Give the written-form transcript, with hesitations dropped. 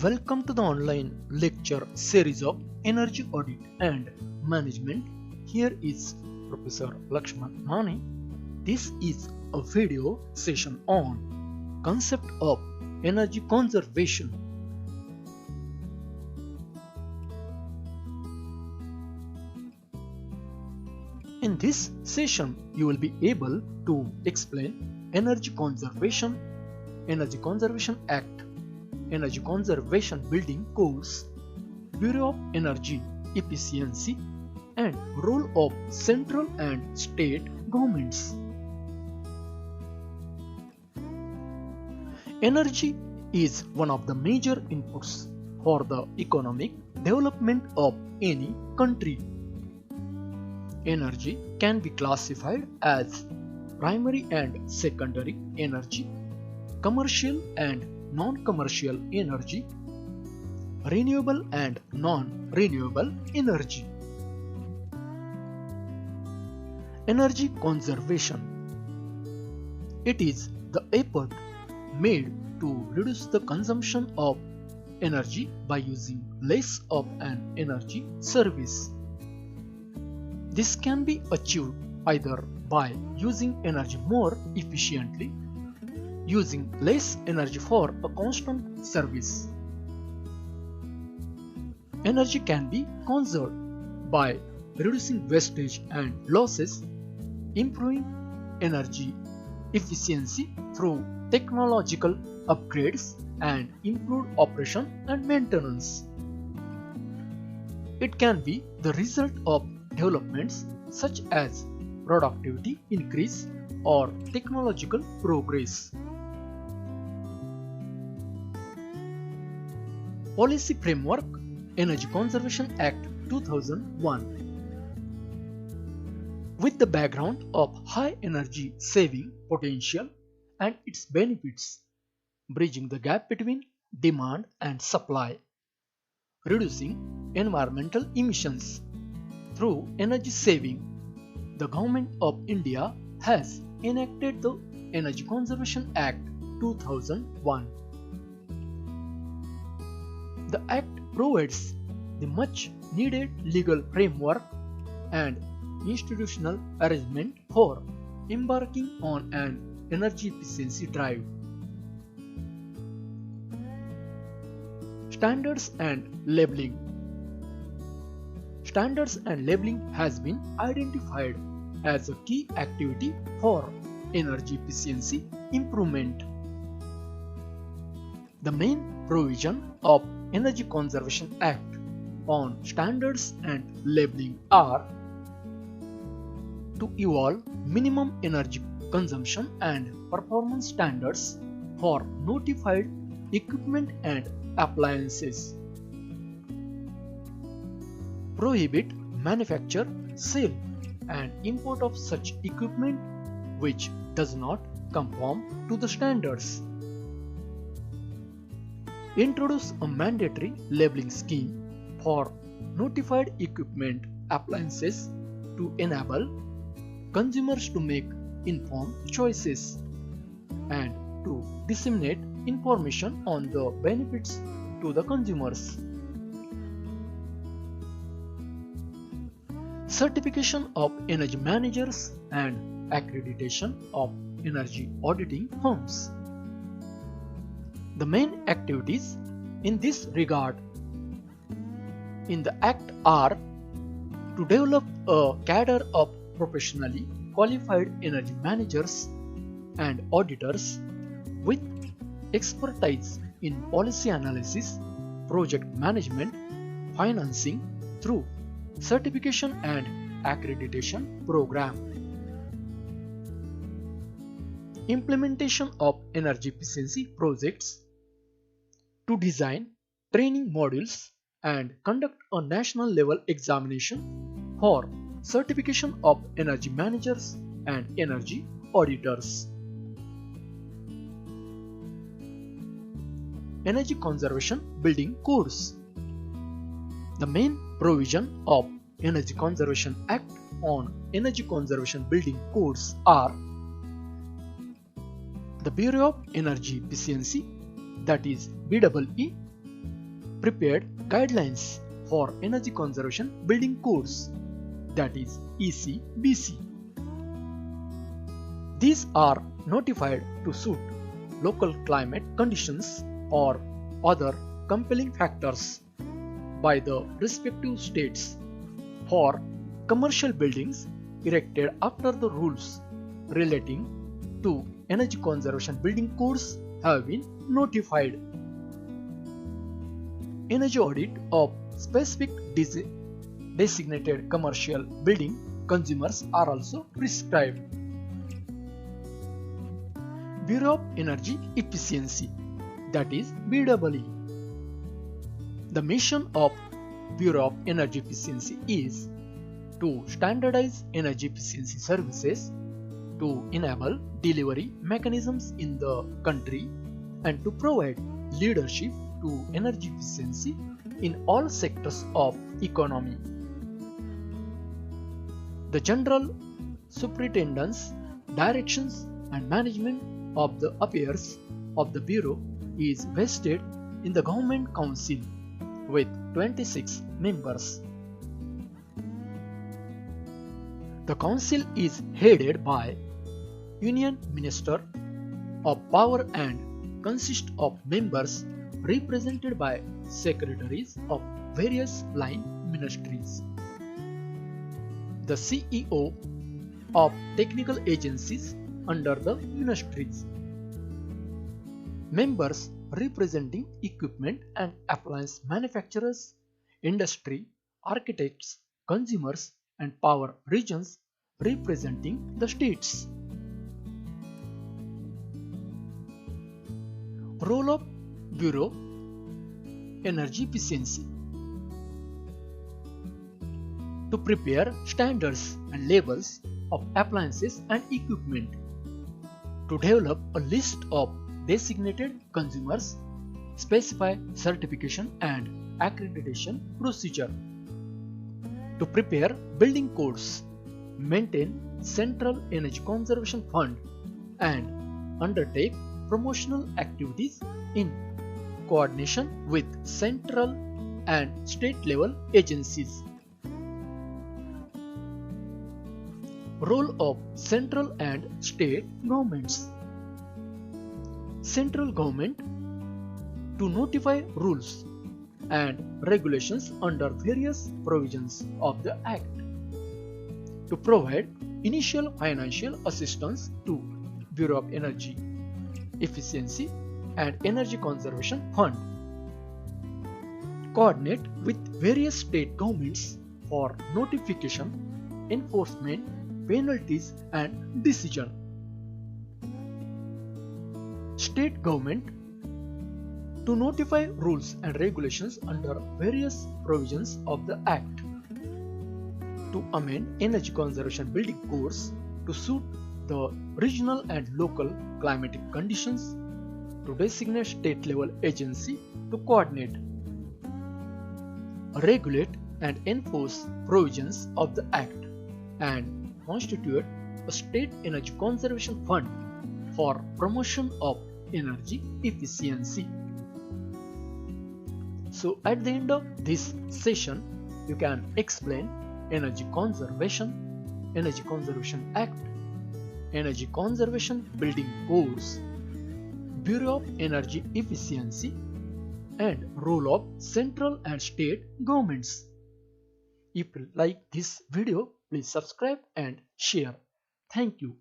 Welcome to the online lecture series of Energy Audit and Management. Here is Professor Lakshman Mani. This is a video session on concept of energy conservation. In this session, you will be able to explain Energy Conservation Act, Energy Conservation Building Codes, Bureau of Energy Efficiency, and role of central and state governments. Energy is one of the major inputs for the economic development of any country. Energy can be classified as primary and secondary energy, commercial and non-commercial energy, renewable and non-renewable energy. Energy conservation. It is the effort made to reduce the consumption of energy by using less of an energy service. This can be achieved either by using energy more efficiently, using less energy for a constant service. Energy can be conserved by reducing wastage and losses, improving energy efficiency through technological upgrades, and improved operation and maintenance. It can be the result of developments such as productivity increase or technological progress. Policy Framework Energy Conservation Act 2001. With the background of high energy saving potential and its benefits, bridging the gap between demand and supply, reducing environmental emissions through energy saving, the Government of India has enacted the Energy Conservation Act 2001. The Act provides the much needed legal framework and institutional arrangement for embarking on an energy efficiency drive. Standards and labeling. Standards and labeling has been identified as a key activity for energy efficiency improvement. The main provision of Energy Conservation Act on standards and labeling are to evolve minimum energy consumption and performance standards for notified equipment and appliances, prohibit manufacture, sale, and import of such equipment which does not conform to the standards, introduce a mandatory labeling scheme for notified equipment appliances to enable consumers to make informed choices and to disseminate information on the benefits to the consumers. Certification of energy managers and accreditation of energy auditing firms. The main activities in this regard in the Act are to develop a cadre of professionally qualified energy managers and auditors with expertise in policy analysis, project management, financing through certification and accreditation program. Implementation of energy efficiency projects to design training modules and conduct a national level examination for certification of energy managers and energy auditors. Energy Conservation Building Codes. The main provision of Energy Conservation Act on Energy Conservation Building Codes are the Bureau of Energy Efficiency, that is BEE, prepared guidelines for energy conservation building codes, that is ECBC. These are notified to suit local climate conditions or other compelling factors by the respective states for commercial buildings erected after the rules relating to energy conservation building codes have been notified. Energy audit of specific designated commercial building consumers are also prescribed. Bureau of Energy Efficiency, that is BEE. The mission of Bureau of Energy Efficiency is to standardize energy efficiency services, to enable delivery mechanisms in the country, and to provide leadership to energy efficiency in all sectors of economy. The General Superintendent's directions and management of the affairs of the Bureau is vested in the Government Council with 26 members. The Council is headed by Union Minister of Power and consists of members represented by secretaries of various line ministries. The CEO of technical agencies under the ministries. Members representing equipment and appliance manufacturers, industry, architects, consumers, and power regions representing the states. Role of Bureau Energy Efficiency: to prepare standards and labels of appliances and equipment, to develop a list of designated consumers, specify certification and accreditation procedure, to prepare building codes, maintain Central Energy Conservation Fund, and undertake promotional activities in coordination with central and state level agencies. Role of central and state governments: central government to notify rules and regulations under various provisions of the Act, to provide initial financial assistance to Bureau of Energy Efficiency and Energy Conservation Fund, coordinate with various state governments for notification, enforcement, penalties and decision. State government to notify rules and regulations under various provisions of the Act, to amend energy conservation building codes to suit the regional and local climatic conditions, to designate state level agency to coordinate, regulate and enforce provisions of the Act, and constitute a state energy conservation fund for promotion of energy efficiency. So at the end of this session, you can explain Energy Conservation Act, Energy Conservation Building Codes, Bureau of Energy Efficiency, and role of central and state governments. If you like this video, please subscribe and share. Thank you.